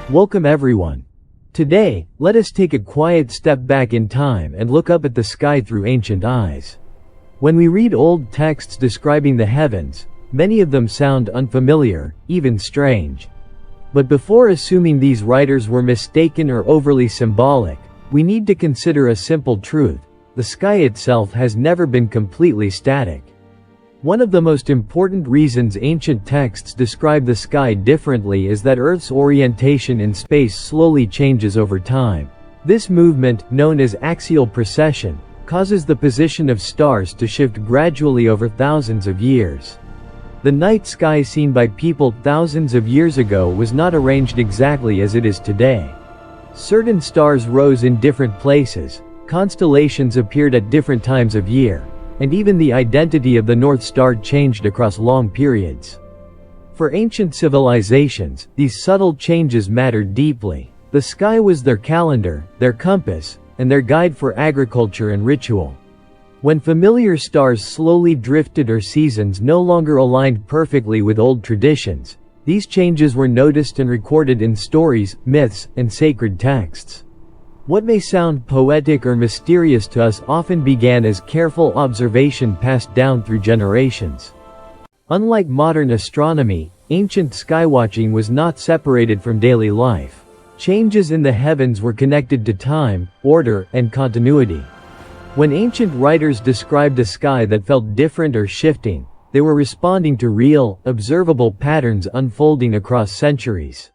Welcome everyone. Today, let us take a quiet step back in time and look up at the sky through ancient eyes. When we read old texts describing the heavens, many of them sound unfamiliar, even strange. But before assuming these writers were mistaken or overly symbolic, we need to consider a simple truth: the sky itself has never been completely static. One of the most important reasons ancient texts describe the sky differently is that Earth's orientation in space slowly changes over time. This movement, known as axial precession, causes the position of stars to shift gradually over thousands of years. The night sky seen by people thousands of years ago was not arranged exactly as it is today. Certain stars rose in different places, constellations appeared at different times of year, and even the identity of the North Star changed across long periods. For ancient civilizations, these subtle changes mattered deeply. The sky was their calendar, their compass, and their guide for agriculture and ritual. When familiar stars slowly drifted or seasons no longer aligned perfectly with old traditions, these changes were noticed and recorded in stories, myths, and sacred texts. What may sound poetic or mysterious to us often began as careful observation passed down through generations. Unlike modern astronomy, ancient skywatching was not separated from daily life. Changes in the heavens were connected to time, order, and continuity. When ancient writers described a sky that felt different or shifting, they were responding to real, observable patterns unfolding across centuries.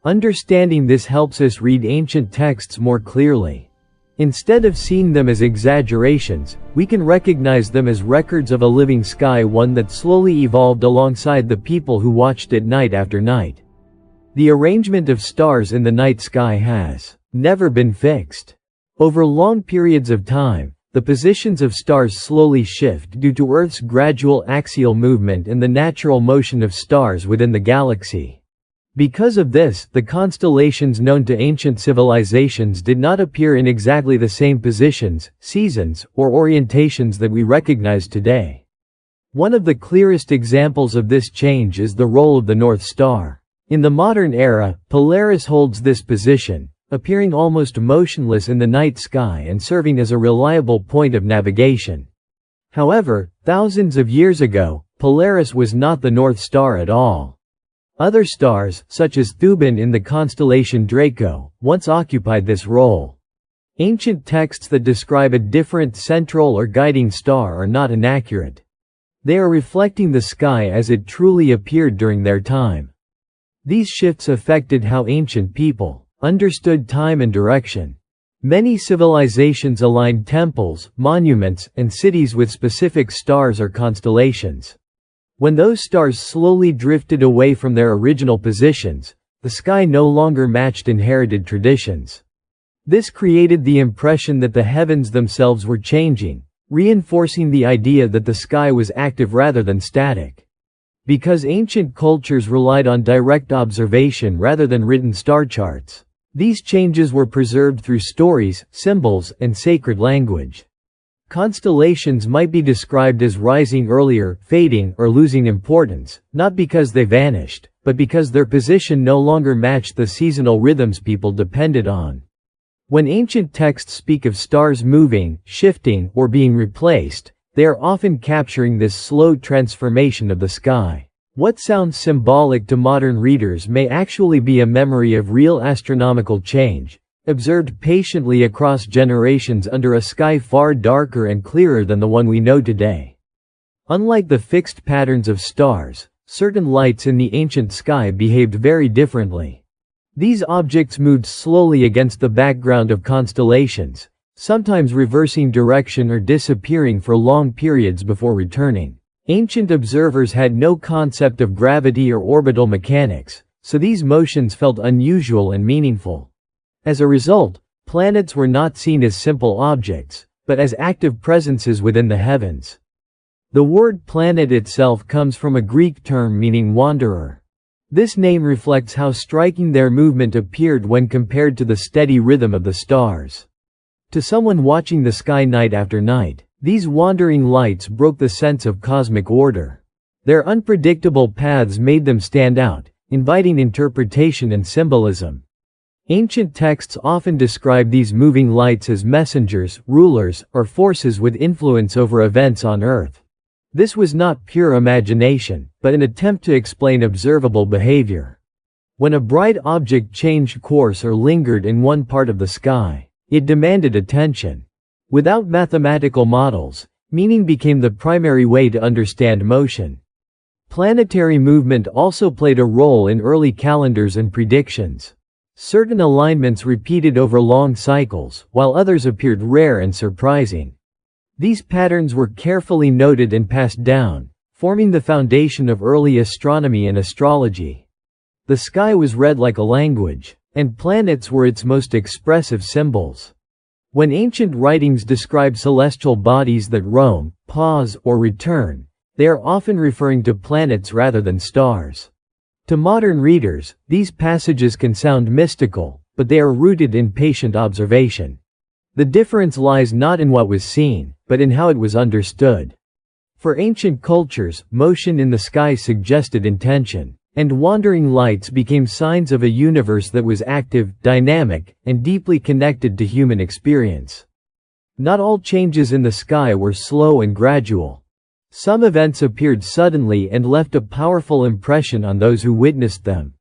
Understanding this helps us read ancient texts more clearly. Instead of seeing them as exaggerations, we can recognize them as records of a living sky, one that slowly evolved alongside the people who watched it night after night. The arrangement of stars in the night sky has never been fixed. Over long periods of time, the positions of stars slowly shift due to Earth's gradual axial movement and the natural motion of stars within the galaxy. Because of this, the constellations known to ancient civilizations did not appear in exactly the same positions, seasons, or orientations that we recognize today. One of the clearest examples of this change is the role of the North Star. In the modern era, Polaris holds this position, appearing almost motionless in the night sky and serving as a reliable point of navigation. However, thousands of years ago, Polaris was not the North Star at all. Other stars, such as Thuban in the constellation Draco, once occupied this role. Ancient texts that describe a different central or guiding star are not inaccurate. They are reflecting the sky as it truly appeared during their time. These shifts affected how ancient people understood time and direction. Many civilizations aligned temples, monuments, and cities with specific stars or constellations. When those stars slowly drifted away from their original positions, the sky no longer matched inherited traditions. This created the impression that the heavens themselves were changing, reinforcing the idea that the sky was active rather than static. Because ancient cultures relied on direct observation rather than written star charts, these changes were preserved through stories, symbols, and sacred language. Constellations might be described as rising earlier, fading, or losing importance, not because they vanished, but because their position no longer matched the seasonal rhythms people depended on. When ancient texts speak of stars moving, shifting, or being replaced, they are often capturing this slow transformation of the sky. What sounds symbolic to modern readers may actually be a memory of real astronomical change, observed patiently across generations under a sky far darker and clearer than the one we know today. Unlike the fixed patterns of stars, certain lights in the ancient sky behaved very differently. These objects moved slowly against the background of constellations, sometimes reversing direction or disappearing for long periods before returning. Ancient observers had no concept of gravity or orbital mechanics, so these motions felt unusual and meaningful. As a result, planets were not seen as simple objects, but as active presences within the heavens. The word planet itself comes from a Greek term meaning wanderer. This name reflects how striking their movement appeared when compared to the steady rhythm of the stars. To someone watching the sky night after night, these wandering lights broke the sense of cosmic order. Their unpredictable paths made them stand out, inviting interpretation and symbolism. Ancient texts often describe these moving lights as messengers, rulers, or forces with influence over events on Earth. This was not pure imagination, but an attempt to explain observable behavior. When a bright object changed course or lingered in one part of the sky, it demanded attention. Without mathematical models, meaning became the primary way to understand motion. Planetary movement also played a role in early calendars and predictions. Certain alignments repeated over long cycles, while others appeared rare and surprising. These patterns were carefully noted and passed down, forming the foundation of early astronomy and astrology. The sky was read like a language, and planets were its most expressive symbols. When ancient writings describe celestial bodies that roam, pause, or return, they are often referring to planets rather than stars. To modern readers, these passages can sound mystical, but they are rooted in patient observation. The difference lies not in what was seen, but in how it was understood. For ancient cultures, motion in the sky suggested intention, and wandering lights became signs of a universe that was active, dynamic, and deeply connected to human experience. Not all changes in the sky were slow and gradual. Some events appeared suddenly and left a powerful impression on those who witnessed them.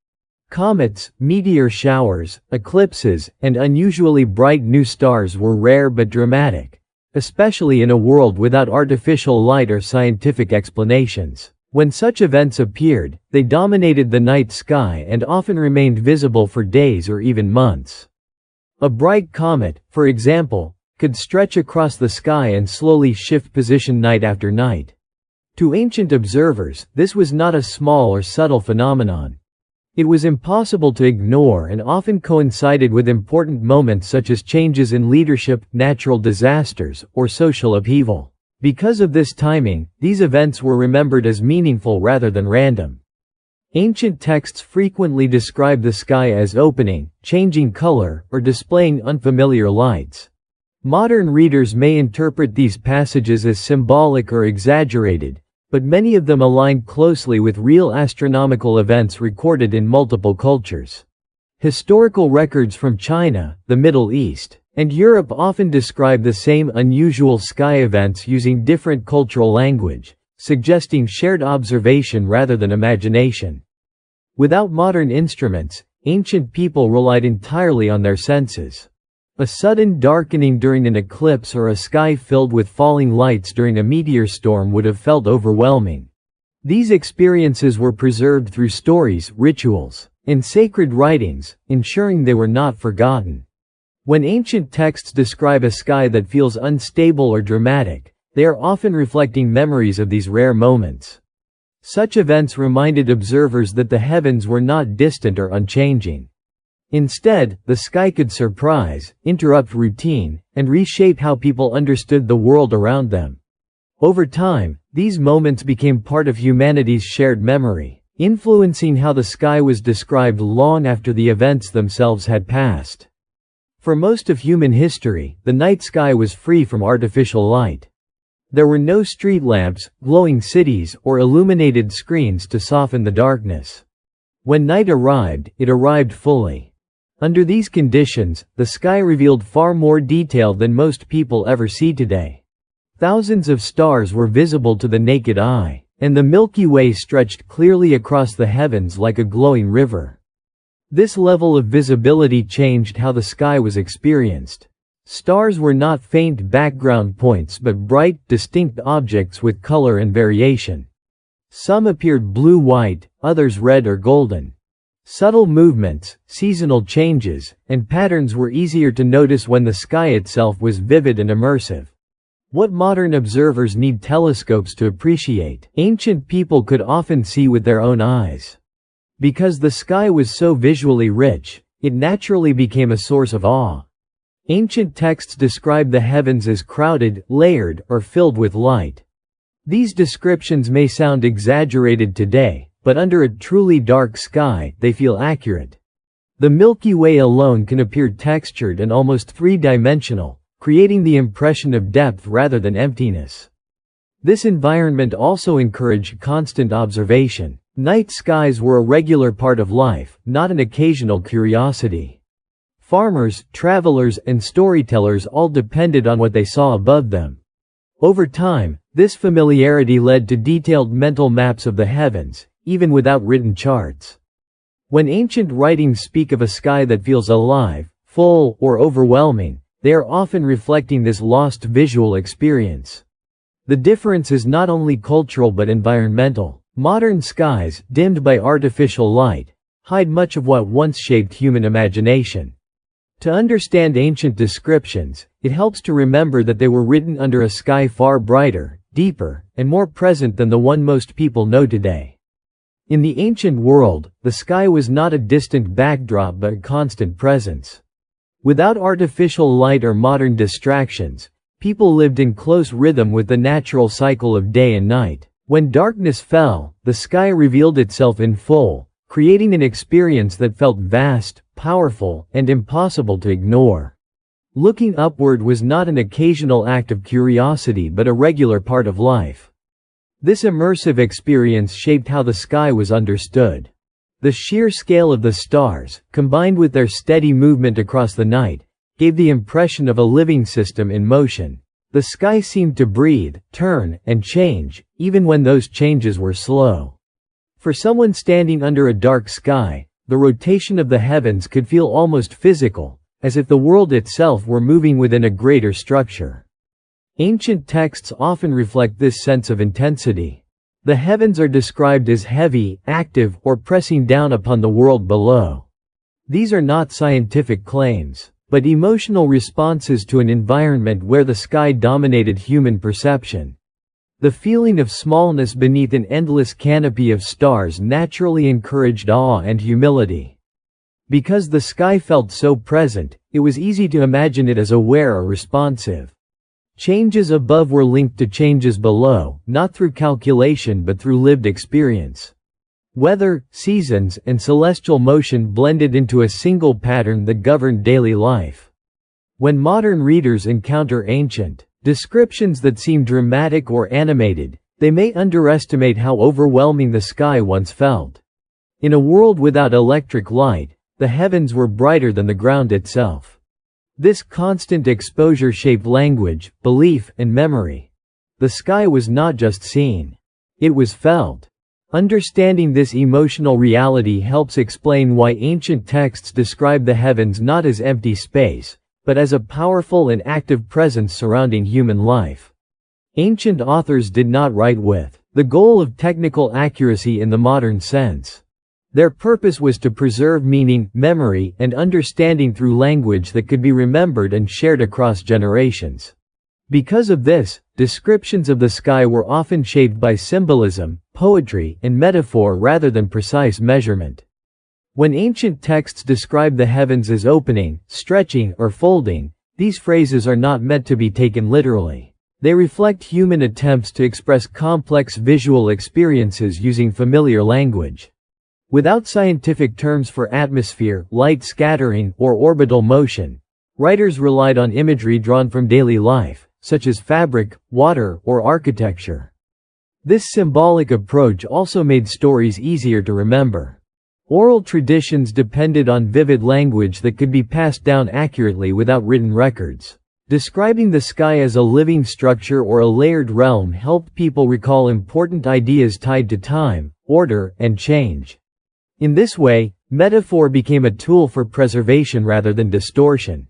Comets, meteor showers, eclipses, and unusually bright new stars were rare but dramatic, especially in a world without artificial light or scientific explanations. When such events appeared, they dominated the night sky and often remained visible for days or even months. A bright comet, for example, could stretch across the sky and slowly shift position night after night. To ancient observers, this was not a small or subtle phenomenon. It was impossible to ignore and often coincided with important moments such as changes in leadership, natural disasters, or social upheaval. Because of this timing, these events were remembered as meaningful rather than random. Ancient texts frequently describe the sky as opening, changing color, or displaying unfamiliar lights. Modern readers may interpret these passages as symbolic or exaggerated, but many of them align closely with real astronomical events recorded in multiple cultures. Historical records from China, the Middle East, and Europe often describe the same unusual sky events using different cultural language, suggesting shared observation rather than imagination. Without modern instruments, ancient people relied entirely on their senses. A sudden darkening during an eclipse or a sky filled with falling lights during a meteor storm would have felt overwhelming. These experiences were preserved through stories, rituals, and sacred writings, ensuring they were not forgotten. When ancient texts describe a sky that feels unstable or dramatic, they are often reflecting memories of these rare moments. Such events reminded observers that the heavens were not distant or unchanging. Instead, the sky could surprise, interrupt routine, and reshape how people understood the world around them. Over time, these moments became part of humanity's shared memory, influencing how the sky was described long after the events themselves had passed. For most of human history, the night sky was free from artificial light. There were no street lamps, glowing cities, or illuminated screens to soften the darkness. When night arrived, it arrived fully. Under these conditions, the sky revealed far more detail than most people ever see today. Thousands of stars were visible to the naked eye, and the Milky Way stretched clearly across the heavens like a glowing river. This level of visibility changed how the sky was experienced. Stars were not faint background points but bright, distinct objects with color and variation. Some appeared blue-white, others red or golden. Subtle movements, seasonal changes, and patterns were easier to notice when the sky itself was vivid and immersive. What modern observers need telescopes to appreciate, ancient people could often see with their own eyes. Because the sky was so visually rich, it naturally became a source of awe. Ancient texts describe the heavens as crowded, layered, or filled with light. These descriptions may sound exaggerated today, but under a truly dark sky, they feel accurate. The Milky Way alone can appear textured and almost three-dimensional, creating the impression of depth rather than emptiness. This environment also encouraged constant observation, Night skies were a regular part of life, not an occasional curiosity. Farmers, travelers, and storytellers all depended on what they saw above them. Over time, this familiarity led to detailed mental maps of the heavens, even without written charts. When ancient writings speak of a sky that feels alive, full, or overwhelming, they are often reflecting this lost visual experience. The difference is not only cultural but environmental. Modern skies, dimmed by artificial light, hide much of what once shaped human imagination. To understand ancient descriptions, it helps to remember that they were written under a sky far brighter, deeper, and more present than the one most people know today. In the ancient world, the sky was not a distant backdrop but a constant presence. Without artificial light or modern distractions, people lived in close rhythm with the natural cycle of day and night. When darkness fell, the sky revealed itself in full, creating an experience that felt vast, powerful, and impossible to ignore. Looking upward was not an occasional act of curiosity but a regular part of life. This immersive experience shaped how the sky was understood. The sheer scale of the stars, combined with their steady movement across the night, gave the impression of a living system in motion. The sky seemed to breathe, turn, and change, even when those changes were slow. For someone standing under a dark sky, the rotation of the heavens could feel almost physical, as if the world itself were moving within a greater structure. Ancient texts often reflect this sense of intensity. The heavens are described as heavy, active, or pressing down upon the world below. These are not scientific claims, but emotional responses to an environment where the sky dominated human perception. The feeling of smallness beneath an endless canopy of stars naturally encouraged awe and humility. Because the sky felt so present, it was easy to imagine it as aware or responsive. Changes above were linked to changes below, not through calculation but through lived experience. Weather, seasons, and celestial motion blended into a single pattern that governed daily life. When modern readers encounter ancient descriptions that seem dramatic or animated, they may underestimate how overwhelming the sky once felt. In a world without electric light, the heavens were brighter than the ground itself. This constant exposure shaped language, belief, and memory. The sky was not just seen. It was felt. Understanding this emotional reality helps explain why ancient texts describe the heavens not as empty space, but as a powerful and active presence surrounding human life. Ancient authors did not write with the goal of technical accuracy in the modern sense. Their purpose was to preserve meaning, memory, and understanding through language that could be remembered and shared across generations. Because of this, descriptions of the sky were often shaped by symbolism, poetry, and metaphor rather than precise measurement. When ancient texts describe the heavens as opening, stretching, or folding, these phrases are not meant to be taken literally. They reflect human attempts to express complex visual experiences using familiar language. Without scientific terms for atmosphere, light scattering, or orbital motion, writers relied on imagery drawn from daily life, such as fabric, water, or architecture. This symbolic approach also made stories easier to remember. Oral traditions depended on vivid language that could be passed down accurately without written records. Describing the sky as a living structure or a layered realm helped people recall important ideas tied to time, order, and change. In this way, metaphor became a tool for preservation rather than distortion.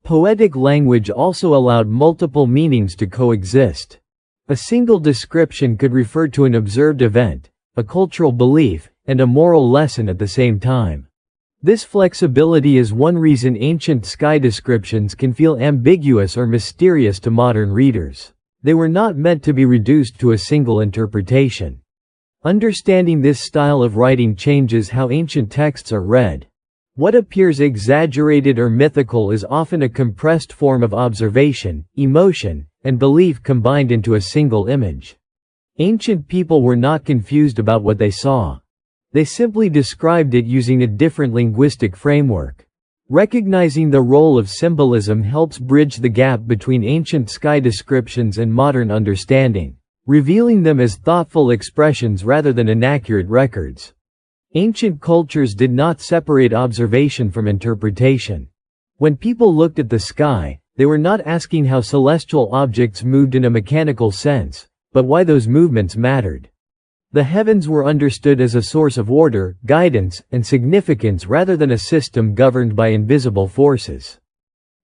Poetic language also allowed multiple meanings to coexist. A single description could refer to an observed event, a cultural belief, and a moral lesson at the same time. This flexibility is one reason ancient sky descriptions can feel ambiguous or mysterious to modern readers. They were not meant to be reduced to a single interpretation. Understanding this style of writing changes how ancient texts are read. What appears exaggerated or mythical is often a compressed form of observation, emotion, and belief combined into a single image. Ancient people were not confused about what they saw. They simply described it using a different linguistic framework. Recognizing the role of symbolism helps bridge the gap between ancient sky descriptions and modern understanding. revealing them as thoughtful expressions rather than inaccurate records. Ancient cultures did not separate observation from interpretation. When people looked at the sky, they were not asking how celestial objects moved in a mechanical sense, but why those movements mattered. The heavens were understood as a source of order, guidance, and significance rather than a system governed by invisible forces.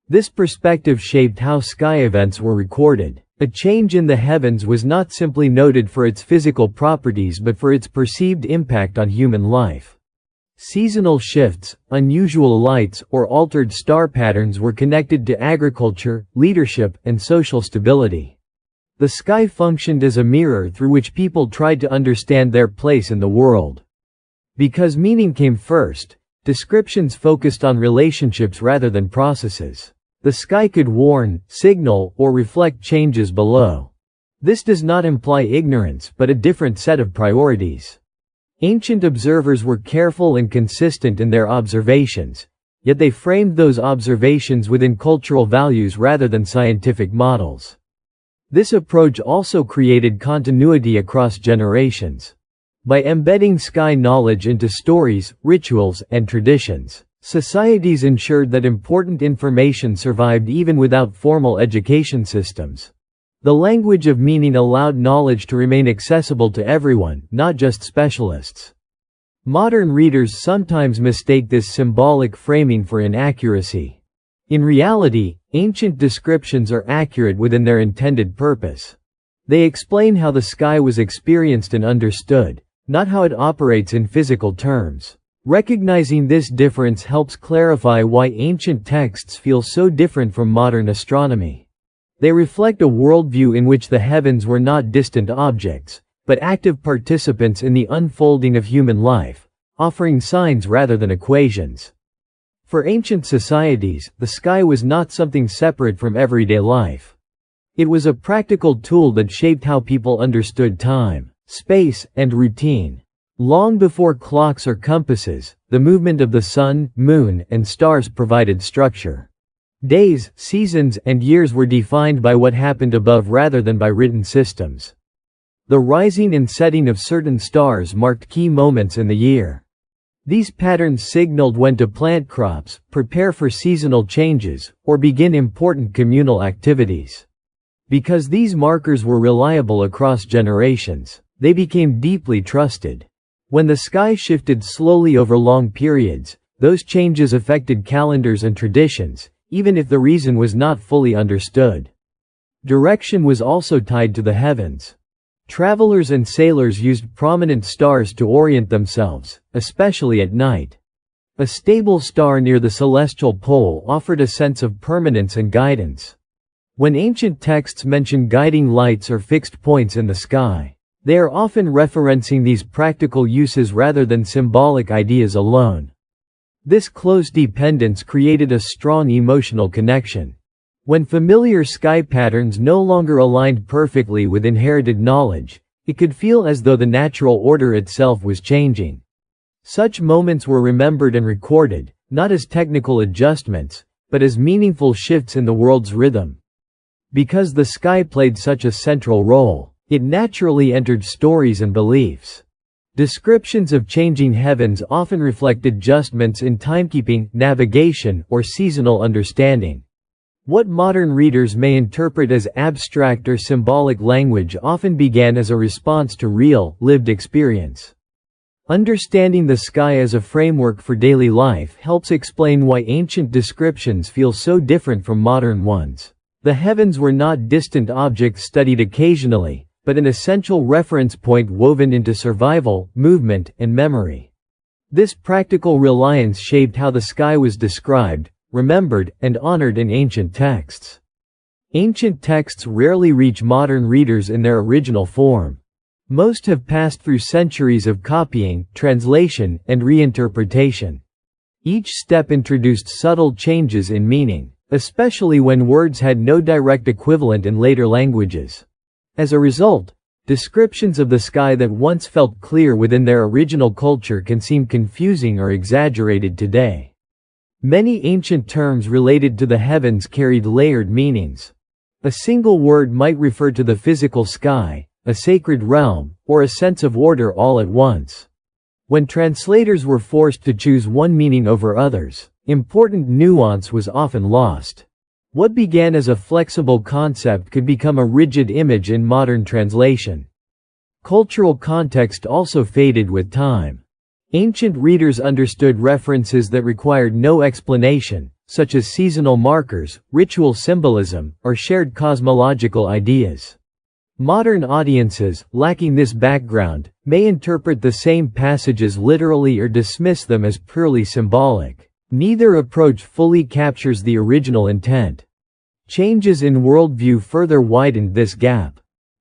This perspective shaped how sky events were recorded. A change in the heavens was not simply noted for its physical properties but for its perceived impact on human life. Seasonal shifts, unusual lights, or altered star patterns were connected to agriculture, leadership, and social stability. The sky functioned as a mirror through which people tried to understand their place in the world. Because meaning came first, descriptions focused on relationships rather than processes. The sky could warn, signal, or reflect changes below. This does not imply ignorance but a different set of priorities. Ancient observers were careful and consistent in their observations, yet they framed those observations within cultural values rather than scientific models. This approach also created continuity across generations. By embedding sky knowledge into stories, rituals, and traditions, societies ensured that important information survived even without formal education systems. The language of meaning allowed knowledge to remain accessible to everyone, not just specialists. Modern readers sometimes mistake this symbolic framing for inaccuracy. In reality, ancient descriptions are accurate within their intended purpose. They explain how the sky was experienced and understood, not how it operates in physical terms. Recognizing this difference helps clarify why ancient texts feel so different from modern astronomy. They reflect a worldview in which the heavens were not distant objects, but active participants in the unfolding of human life, offering signs rather than equations. For ancient societies, the sky was not something separate from everyday life. It was a practical tool that shaped how people understood time, space, and routine. Long before clocks or compasses, the movement of the sun, moon, and stars provided structure. Days, seasons, and years were defined by what happened above rather than by written systems. The rising and setting of certain stars marked key moments in the year. These patterns signaled when to plant crops, prepare for seasonal changes, or begin important communal activities. Because these markers were reliable across generations, they became deeply trusted. When the sky shifted slowly over long periods, those changes affected calendars and traditions, even if the reason was not fully understood. Direction was also tied to the heavens. Travelers and sailors used prominent stars to orient themselves, especially at night. A stable star near the celestial pole offered a sense of permanence and guidance. When ancient texts mention guiding lights or fixed points in the sky, they are often referencing these practical uses rather than symbolic ideas alone. This close dependence created a strong emotional connection. When familiar sky patterns no longer aligned perfectly with inherited knowledge, it could feel as though the natural order itself was changing. Such moments were remembered and recorded, not as technical adjustments, but as meaningful shifts in the world's rhythm. Because the sky played such a central role, it naturally entered stories and beliefs. Descriptions of changing heavens often reflect adjustments in timekeeping, navigation, or seasonal understanding. What modern readers may interpret as abstract or symbolic language often began as a response to real, lived experience. Understanding the sky as a framework for daily life helps explain why ancient descriptions feel so different from modern ones. The heavens were not distant objects studied occasionally, but an essential reference point woven into survival, movement, and memory. This practical reliance shaped how the sky was described, remembered, and honored in ancient texts. Ancient texts rarely reach modern readers in their original form. Most have passed through centuries of copying, translation, and reinterpretation. Each step introduced subtle changes in meaning, especially when words had no direct equivalent in later languages. As a result, descriptions of the sky that once felt clear within their original culture can seem confusing or exaggerated today. Many ancient terms related to the heavens carried layered meanings. A single word might refer to the physical sky, a sacred realm, or a sense of order all at once. When translators were forced to choose one meaning over others, important nuance was often lost. What began as a flexible concept could become a rigid image in modern translation. Cultural context also faded with time. Ancient readers understood references that required no explanation, such as seasonal markers, ritual symbolism, or shared cosmological ideas. Modern audiences, lacking this background, may interpret the same passages literally or dismiss them as purely symbolic. Neither approach fully captures the original intent. Changes in worldview further widened this gap.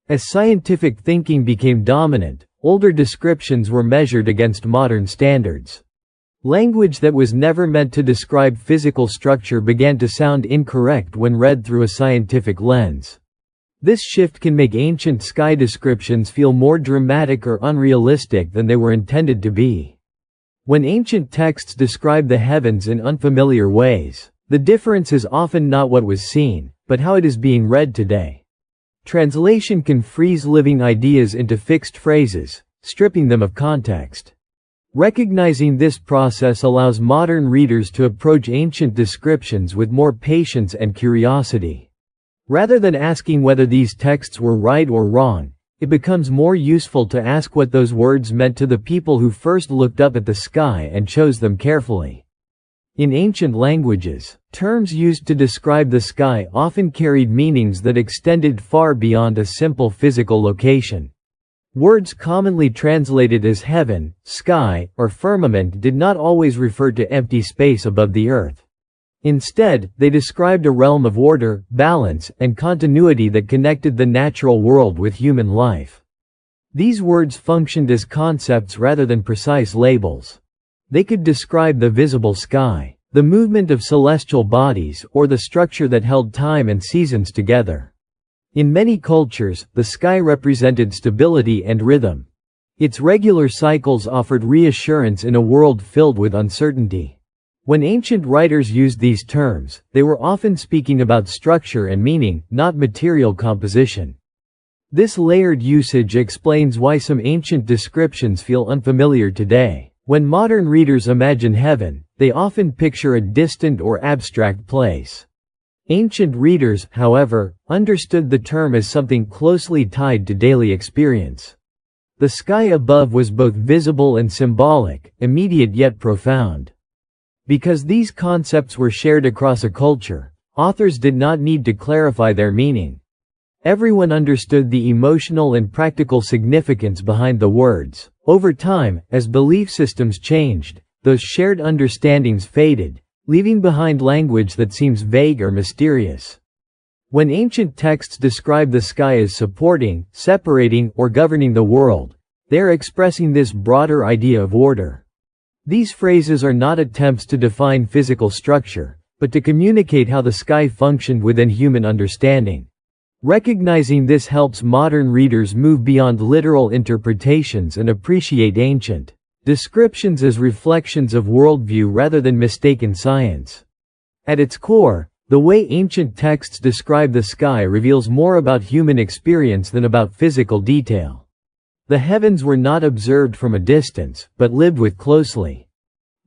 As scientific thinking became dominant, older descriptions were measured against modern standards. Language that was never meant to describe physical structure began to sound incorrect when read through a scientific lens. This shift can make ancient sky descriptions feel more dramatic or unrealistic than they were intended to be. When ancient texts describe the heavens in unfamiliar ways, the difference is often not what was seen, but how it is being read today. Translation can freeze living ideas into fixed phrases, stripping them of context. Recognizing this process allows modern readers to approach ancient descriptions with more patience and curiosity. Rather than asking whether these texts were right or wrong, it becomes more useful to ask what those words meant to the people who first looked up at the sky and chose them carefully. In ancient languages, terms used to describe the sky often carried meanings that extended far beyond a simple physical location. Words commonly translated as heaven, sky, or firmament did not always refer to empty space above the earth. Instead, they described a realm of order, balance, and continuity that connected the natural world with human life. These words functioned as concepts rather than precise labels. They could describe the visible sky, the movement of celestial bodies, or the structure that held time and seasons together. In many cultures, the sky represented stability and rhythm. Its regular cycles offered reassurance in a world filled with uncertainty. When ancient writers used these terms, they were often speaking about structure and meaning, not material composition. This layered usage explains why some ancient descriptions feel unfamiliar today. When modern readers imagine heaven, they often picture a distant or abstract place. Ancient readers, however, understood the term as something closely tied to daily experience. The sky above was both visible and symbolic, immediate yet profound. Because these concepts were shared across a culture, authors did not need to clarify their meaning. Everyone understood the emotional and practical significance behind the words. Over time, as belief systems changed, those shared understandings faded, leaving behind language that seems vague or mysterious. When ancient texts describe the sky as supporting, separating, or governing the world, they are expressing this broader idea of order. These phrases are not attempts to define physical structure, but to communicate how the sky functioned within human understanding. Recognizing this helps modern readers move beyond literal interpretations and appreciate ancient descriptions as reflections of worldview rather than mistaken science. At its core, the way ancient texts describe the sky reveals more about human experience than about physical detail. The heavens were not observed from a distance, but lived with closely.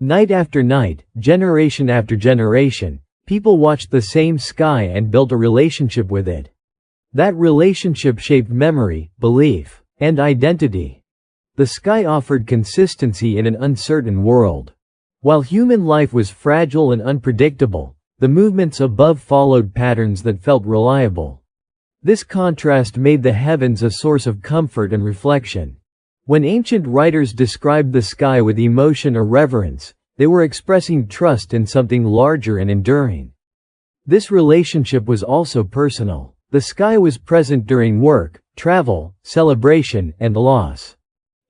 Night after night, generation after generation, people watched the same sky and built a relationship with it. That relationship shaped memory, belief, and identity. The sky offered consistency in an uncertain world. While human life was fragile and unpredictable, the movements above followed patterns that felt reliable. This contrast made the heavens a source of comfort and reflection. When ancient writers described the sky with emotion or reverence, they were expressing trust in something larger and enduring. This relationship was also personal. The sky was present during work, travel, celebration, and loss.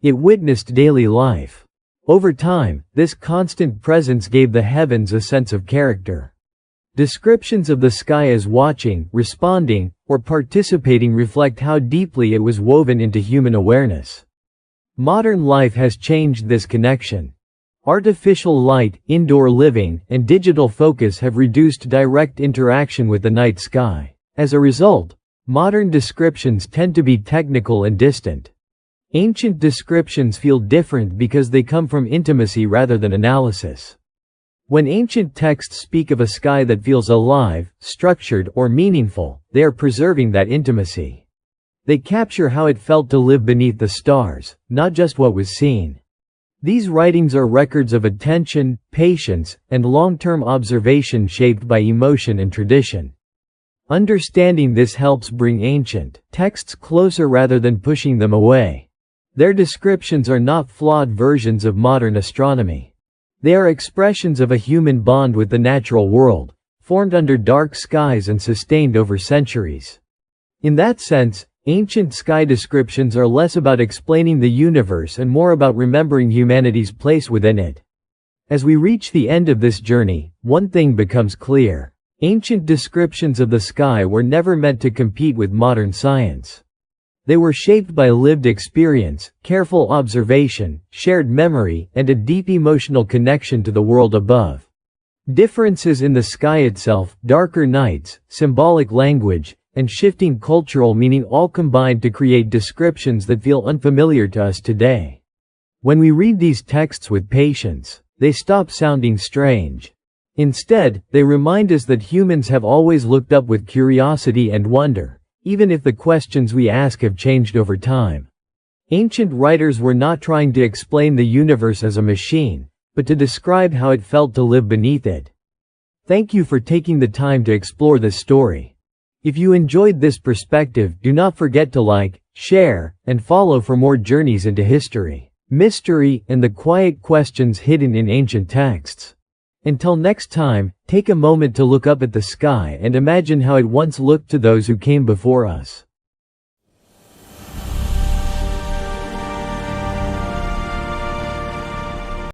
It witnessed daily life. Over time, this constant presence gave the heavens a sense of character. Descriptions of the sky as watching, responding, or participating reflect how deeply it was woven into human awareness. Modern life has changed this connection. Artificial light, indoor living, and digital focus have reduced direct interaction with the night sky. As a result, Modern descriptions tend to be technical and distant. Ancient descriptions feel different because they come from intimacy rather than analysis. When ancient texts speak of a sky that feels alive, structured, or meaningful, they are preserving that intimacy. They capture how it felt to live beneath the stars, not just what was seen. These writings are records of attention, patience, and long-term observation shaped by emotion and tradition. Understanding this helps bring ancient texts closer rather than pushing them away. Their descriptions are not flawed versions of modern astronomy. They are expressions of a human bond with the natural world, formed under dark skies and sustained over centuries. In that sense, ancient sky descriptions are less about explaining the universe and more about remembering humanity's place within it. As we reach the end of this journey, one thing becomes clear. Ancient descriptions of the sky were never meant to compete with modern science. They were shaped by lived experience, careful observation, shared memory, and a deep emotional connection to the world above. Differences in the sky itself, darker nights, symbolic language, and shifting cultural meaning all combined to create descriptions that feel unfamiliar to us today. When we read these texts with patience, they stop sounding strange. Instead, they remind us that humans have always looked up with curiosity and wonder, even if the questions we ask have changed over time. Ancient writers were not trying to explain the universe as a machine, but to describe how it felt to live beneath it. Thank you for taking the time to explore this story. If you enjoyed this perspective, do not forget to like, share, and follow for more journeys into history, mystery, and the quiet questions hidden in ancient texts. Until next time, take a moment to look up at the sky and imagine how it once looked to those who came before us.